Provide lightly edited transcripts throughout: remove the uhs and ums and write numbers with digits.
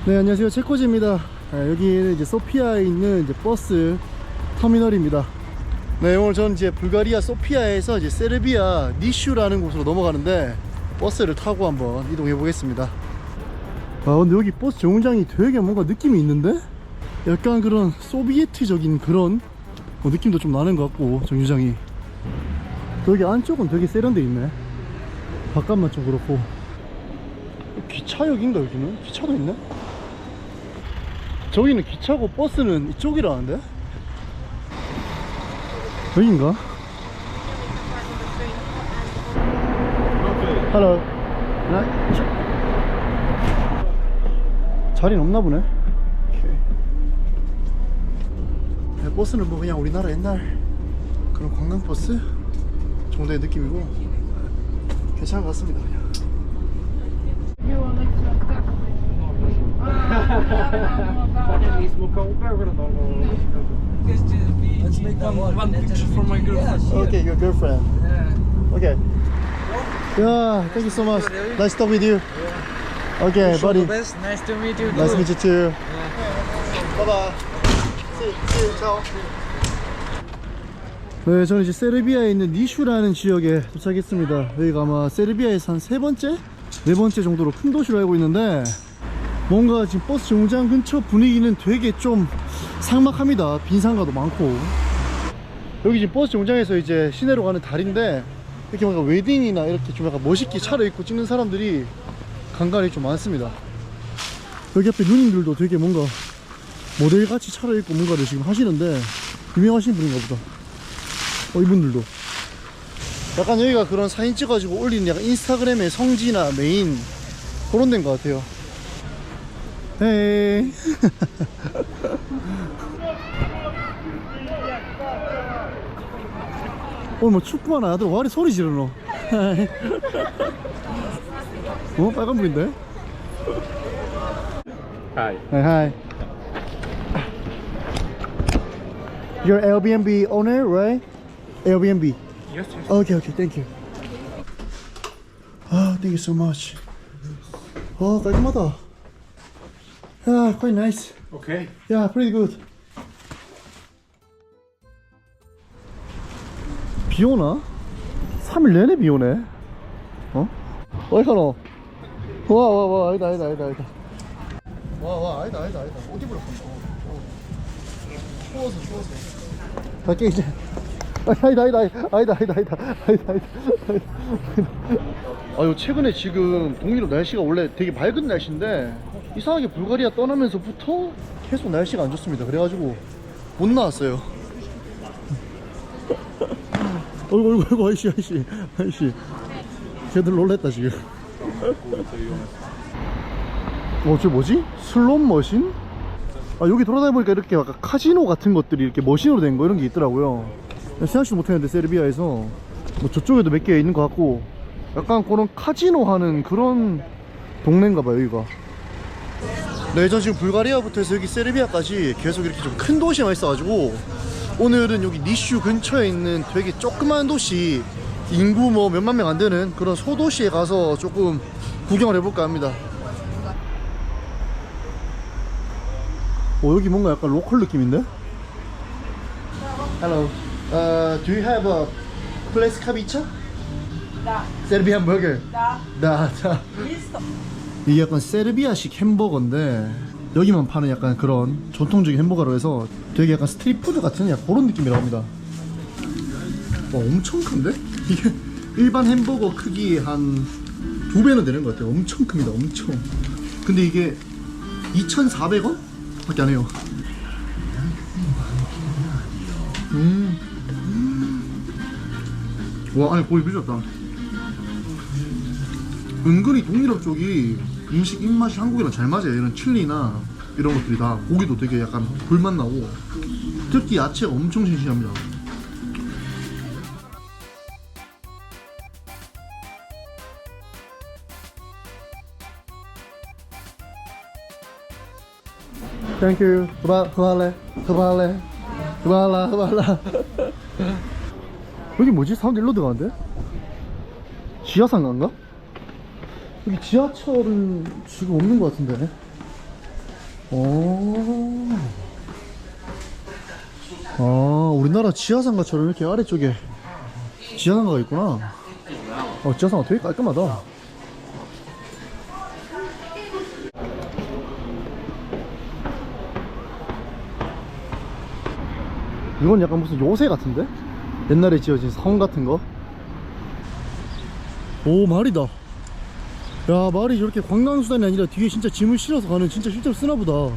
네, 안녕하세요. 체코지입니다. 여기는 이제 소피아에 있는 이제 버스 터미널입니다. 네, 오늘 저는 이제 불가리아 소피아에서 이제 세르비아 니슈라는 곳으로 넘어가는데 버스를 타고 한번 이동해 보겠습니다. 근데 여기 버스 정류장이 되게 뭔가 느낌이 있는데? 약간 그런 소비에트적인 그런 느낌도 좀 나는 것 같고, 정류장이. 여기 안쪽은 되게 세련돼 있네. 바깥만 좀 그렇고. 기차역인가 여기는? 기차도 있네? 저기는 기차고 버스는 이쪽이라는데? 여긴가? Hello. 자리는 없나 보네. 네, 버스는 뭐 그냥 우리나라 옛날 그런 관광버스 정도의 느낌이고 괜찮은 것 같습니다. 그냥. Let's make one picture for my girlfriend. Okay, your girlfriend. Yeah. Okay. Yeah, thank you so much. Nice to talk with you. Okay, Wish you all buddy. the best. Nice to meet you. Nice to too. meet you too. Yeah. Bye bye. See you. Ciao. 네, 저는 이제 세르비아에 있는 니슈라는 지역에 도착했습니다. 여기가 아마 세르비아에서 한 세 번째? 네 번째 정도로 큰 도시로 알고 있는데, 뭔가 지금 버스 정류장 근처 분위기는 되게 좀 삭막합니다. 빈상가도 많고. 여기 지금 버스 정류장에서 이제 시내로 가는 다리인데, 이렇게 뭔가 웨딩이나 이렇게 좀 약간 멋있게 차려입고 찍는 사람들이 간간히 좀 많습니다. 여기 앞에 누님들도 되게 뭔가 모델같이 차려입고 뭔가를 지금 하시는데, 유명하신 분인가 보다. 이분들도 약간 여기가 그런 사진 찍어가지고 올리는 약간 인스타그램의 성지나 메인 그런 데인 것 같아요. 헤이. 뭐 축구하나 아들 와리 소리 지르노. 빨간불인데? Hi. Hi. You're Airbnb owner, right? Airbnb. Yes, yes. Okay, thank you. Thank you so much. 깔끔하다. Yeah, quite nice. Okay. Yeah, pretty good. 비 오나? 3일 내내 비 오네. 어디 가노? 와, 아니다. 와, 아니다. 옷 입으러 간다. 추워서. 갈게, 이제. 아니다. 최근에 지금 동유럽 날씨가 원래 되게 밝은 날씨인데 이상하게 불가리아 떠나면서부터 계속 날씨가 안 좋습니다. 그래가지고 못 나왔어요. 어이구 아이씨 걔들 놀랬다 지금. 저 뭐지? 슬롯 머신? 여기 돌아다니보니까 이렇게 약간 카지노 같은 것들이 이렇게 머신으로 된 거 이런 게 있더라고요. 생각지도 못했는데 세르비아에서 뭐 저쪽에도 몇 개 있는 것 같고, 약간 그런 카지노 하는 그런 동네인가봐요 여기가. 네, 전 지금 불가리아부터 해서 여기 세르비아까지 계속 이렇게 좀 큰 도시만 있어가지고 오늘은 여기 니슈 근처에 있는 되게 조그만 도시, 인구 뭐 몇만 명 안 되는 그런 소도시에 가서 조금 구경을 해볼까 합니다. 여기 뭔가 약간 로컬 느낌인데? Hello. Do you have a place ceviche? Да. Serbian burger? Да. 다. Listo. 이게 약간 세르비아식 햄버거인데 여기만 파는 약간 그런 전통적인 햄버거로 해서 되게 약간 스트리트푸드 같은 약간 그런 느낌이라고 합니다. 엄청 큰데? 이게 일반 햄버거 크기 한 2배는 되는 것 같아요. 엄청 큽니다. 엄청. 근데 이게 2,400원? 밖에 안 해요. 와, 안에 고기 미쳤다. 은근히 동유럽 쪽이 음식 입맛이 한국이랑 잘 맞아요. 이런 칠리나 이런 것들이 다. 고기도 되게 약간 불맛 나고, 특히 야채가 엄청 싱싱합니다. Thank you. 그만할래. 여기 뭐지? 사람들 일로 들어가는데? 지하상가인가? 여기 지하철은 지금 없는 것 같은데. 오. 아, 우리나라 지하상가처럼 이렇게 아래쪽에 지하상가가 있구나. 지하상가 되게 깔끔하다. 이건 약간 무슨 요새 같은데? 옛날에 지어진 성 같은 거. 오, 말이다. 야, 말이 저렇게 관광수단이 아니라 뒤에 진짜 짐을 실어서 가는, 진짜 실제로 쓰나보다.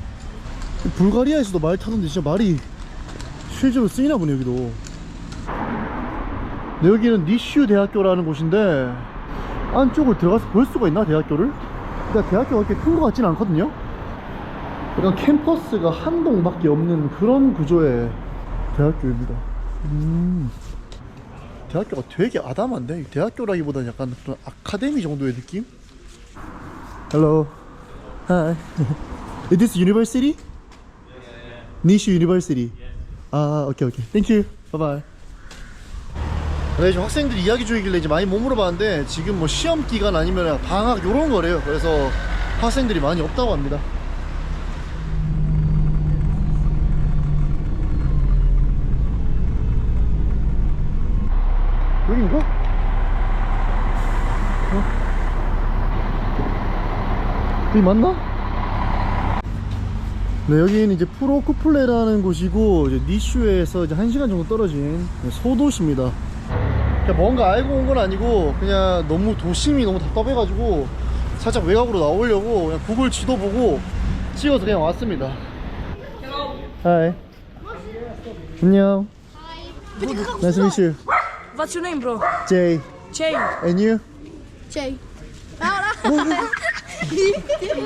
불가리아에서도 말 타던데 진짜 말이 실제로 쓰이나보네 여기도. 근데 여기는 니슈 대학교라는 곳인데 안쪽을 들어가서 볼 수가 있나 대학교를? 근데 대학교가 그렇게 큰 것 같진 않거든요. 약간 캠퍼스가 한 동밖에 없는 그런 구조의 대학교입니다. 대학교가 되게 아담한데? 대학교라기보다는 약간 그런 아카데미 정도의 느낌? Hello. Hi. Is this university? Nishu University. 아, 오케이. Thank you. Bye bye. 네, 지금 학생들이 이야기 중이길래 이제 많이 못 물어봤는데 지금 뭐 시험 기간 아니면 방학 요런 거래요. 그래서 학생들이 많이 없다고 합니다. 여긴가? 여기 맞나? 네, 여기는 이제 프로쿠플레라는 곳이고 이제 니슈에서 이제 1시간 정도 떨어진 소도시입니다. 그냥 뭔가 알고 온 건 아니고 그냥 너무 도심이 너무 답답해가지고 살짝 외곽으로 나오려고 그냥 구글 지도 보고 찍어서 그냥 왔습니다. Hi. 안녕. Nice to meet you. What's your name, bro? Jay. Jay. And you? Jay.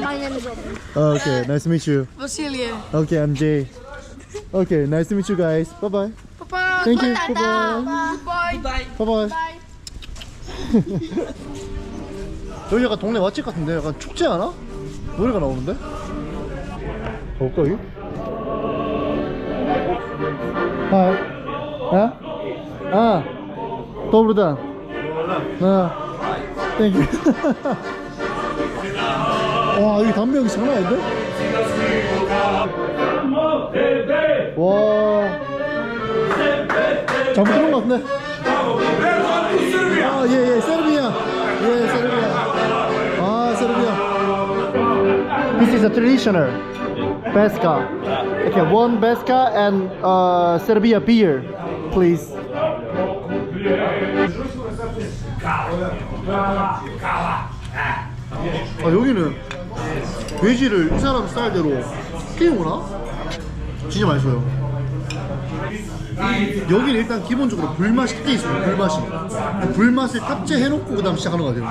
My name is Robin. Okay, nice to meet you. Vasilia. Okay, I'm Jay. Okay, nice to meet you guys. Bye bye. Papa. Thank you. Bye bye. Bye. Bye. Bye bye. 여기 약간 동네 맛집 같은데 약간 축제 하나? 노래가 나오는데? 가볼까 여기? Hi. Добрый день. Thank you. 와, 여기 담배 여기 장난 아닌데? 와. 잘못 들은 것 같은데? 아, 예, 세르비아. 예, 세르비아. 아, 세르비아. This is a traditional Pesca. Okay, one Pesca and Serbia beer, please. 여기는 돼지를 이 사람 스타일대로 튀우구나? 진짜 맛있어요. 여기는 일단 기본적으로 불맛이 탑재 있어요. 불맛이. 불맛을 탑재해놓고 그 다음 시작하는 거 같아요.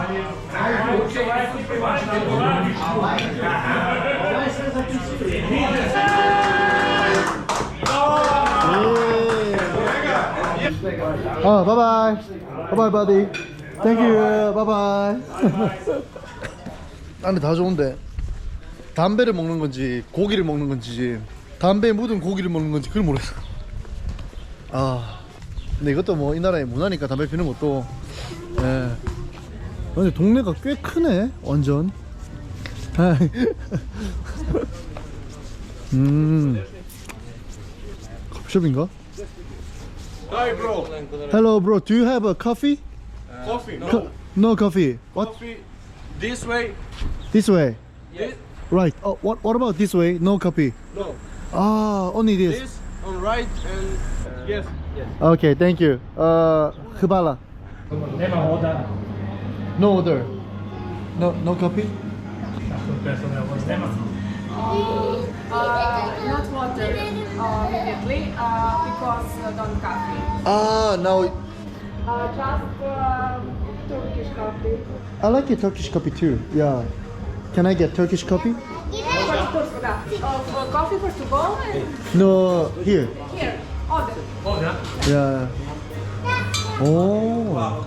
바이바이. 바이바이 바디. 땡큐. 바이바이. 근데 다 좋은데 담배를 먹는 건지 고기를 먹는 건지 담배에 묻은 고기를 먹는 건지 그걸 모르겠어. 근데 이것도 뭐 이 나라의 문화니까 담배 피는 것도. 예. 근데 동네가 꽤 크네 완전. 커피숍인가? Hi, bro. Hello bro, do you have a coffee? Coffee? No. No coffee. What? Coffee this way? This way. Yes. Right. What about this way? No coffee. No. Only this. This on right and yes. Yes. Okay, thank you. Chyba. No order. No coffee. Not water immediately because don't coffee. Now Just Turkish coffee. I like a Turkish coffee too. Yeah. Can I get Turkish coffee? For coffee for to go and No, here. here. Order. Yeah. Oh.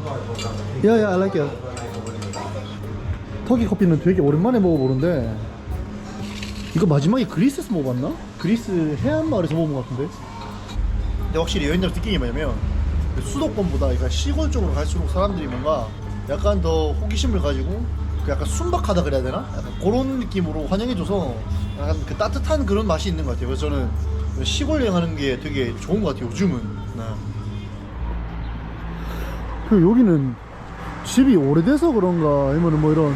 Yeah, I like it. 터키 커피는 되게 오랜만에 먹어보는데 이거 마지막에 그리스에서 먹어봤나? 그리스 해안마을에서 먹은 것 같은데. 근데 확실히 여행자로 느낀 게 뭐냐면 수도권보다 그러니까 시골 쪽으로 갈수록 사람들이 뭔가 약간 더 호기심을 가지고 그 약간 순박하다 그래야 되나? 약간 그런 느낌으로 환영해줘서 약간 그 따뜻한 그런 맛이 있는 것 같아요. 그래서 저는 시골 여행하는 게 되게 좋은 것 같아요. 요즘은. 네. 그 여기는 집이 오래돼서 그런가 아니면 뭐 이런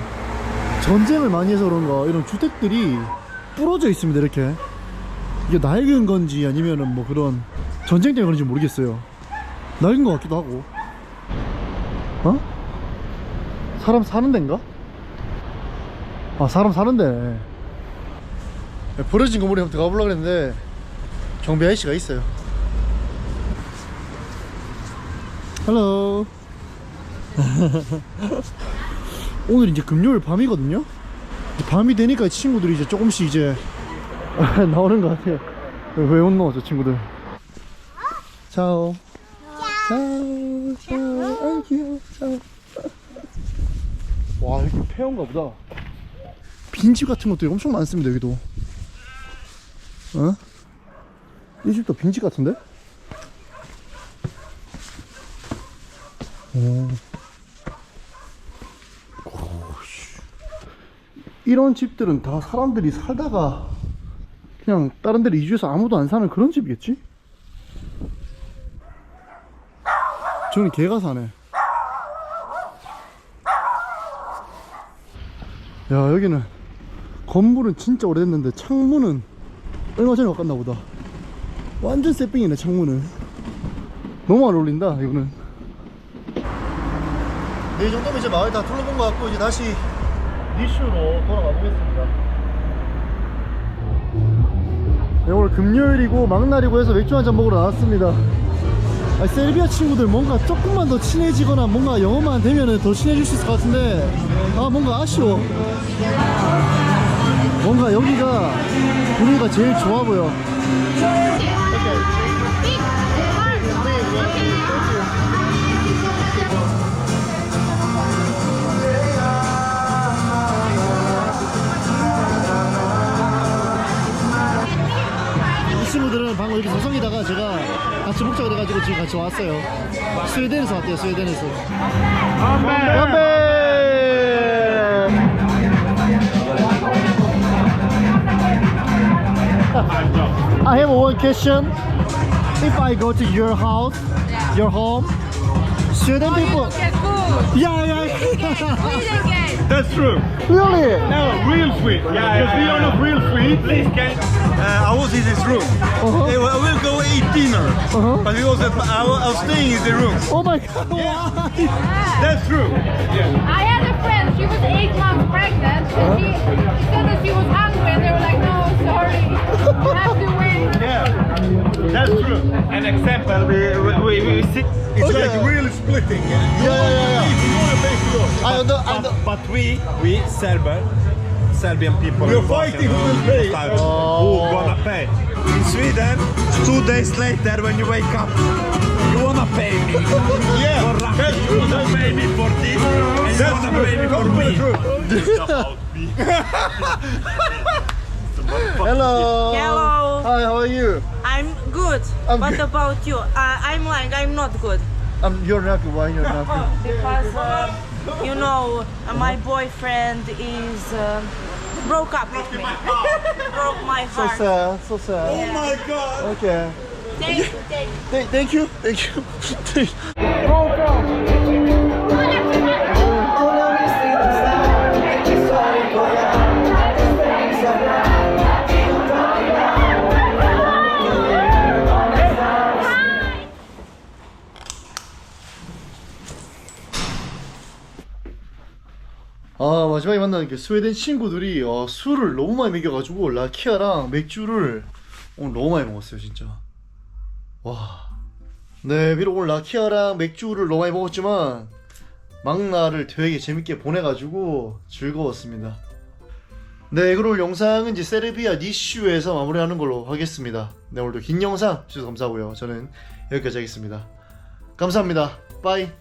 전쟁을 많이 해서 그런가 이런 주택들이 부러져 있습니다. 이렇게 이게 낡은 건지 아니면은 뭐 그런 전쟁 때문에 그런지 모르겠어요. 낡은 것 같기도 하고. 어? 사람 사는 데인가? 아, 사람 사는 데네. 버려진 건물에 한번 들어가 보려고 했는데 경비 아저씨가 있어요. 헬로. 오늘 이제 금요일 밤이거든요. 밤이 되니까 친구들이 이제 조금씩 이제 나오는 것 같아요. 왜 웃노 저 친구들. 차오. 차오. 차오. 아이 귀여워. 차오. 와, 여기 폐허인가 보다. 빈집 같은 것도 엄청 많습니다. 여기도. 어? 이 집도 빈집 같은데? 오. 이런 집들은 다 사람들이 살다가 그냥 다른 데로 이주해서 아무도 안 사는 그런 집이겠지? 저는 개가 사네. 야, 여기는 건물은 진짜 오래됐는데 창문은 얼마 전에 바꿨나 보다. 완전 새삥이네. 창문은 너무 안 어울린다 이거는. 네, 이 정도면 이제 마을 다 둘러본 것 같고 이제 다시 니슈로 돌아가 보겠습니다. 네, 오늘 금요일이고 막날이고 해서 맥주 한잔 먹으러 나왔습니다. 아니, 세르비아 친구들 뭔가 조금만 더 친해지거나 뭔가 영어만 되면은 더 친해질 수 있을 것 같은데 아, 뭔가 아쉬워. 뭔가 여기가 분위기가 제일 좋아 보여. 이 친구들은 방금 이렇게 조성이다가 제가 같이 먹자 그래가지고 지금 같이 왔어요. 스웨덴에서 왔대요. 스웨덴에서. 건배! I have one question. If I go to your house, your home, Sweden people. Get food. Yeah. That's true. Really? No, real sweet. Because we are not real sweet. Please can. I was in this room. I will go eat dinner. But we also, I was staying in the room. Oh my God! Why? That's true. I had a friend, she was 8 months pregnant, and she said that she was hungry, and they were like, no, sorry, you have to wait. Yeah, that's true. An example, we sit. It's Okay. like really splitting. Yeah. I know. But we Serbian people. We're fighting who will pay. Who gonna pay? In Sweden, 2 days later when you wake up, you wanna pay me. Yeah, For Rocky. that's You true. wanna pay me for this, and you wanna pay me for me. Hello. Hello. Hi. How are you? I'm good. I'm What good. about you? I'm lying. I'm not good. You're not good. Why you're not good? Because, you know, my boyfriend is broke up with me. Broke my So heart. sad. So sad. Oh my God. Okay. Thank you. Thank you. Thank you. 아, 마지막에 만난 그 스웨덴 친구들이 술을 너무 많이 먹여가지고 라키아랑 맥주를 오늘 너무 많이 먹었어요 진짜. 와. 네, 비록 오늘 라키아랑 맥주를 너무 많이 먹었지만 막날을 되게 재밌게 보내가지고 즐거웠습니다. 네, 그럼 영상은 이제 세르비아 니슈에서 마무리하는 걸로 하겠습니다. 네, 오늘도 긴 영상 주셔서 감사하고요. 저는 여기까지 하겠습니다. 감사합니다. 빠이.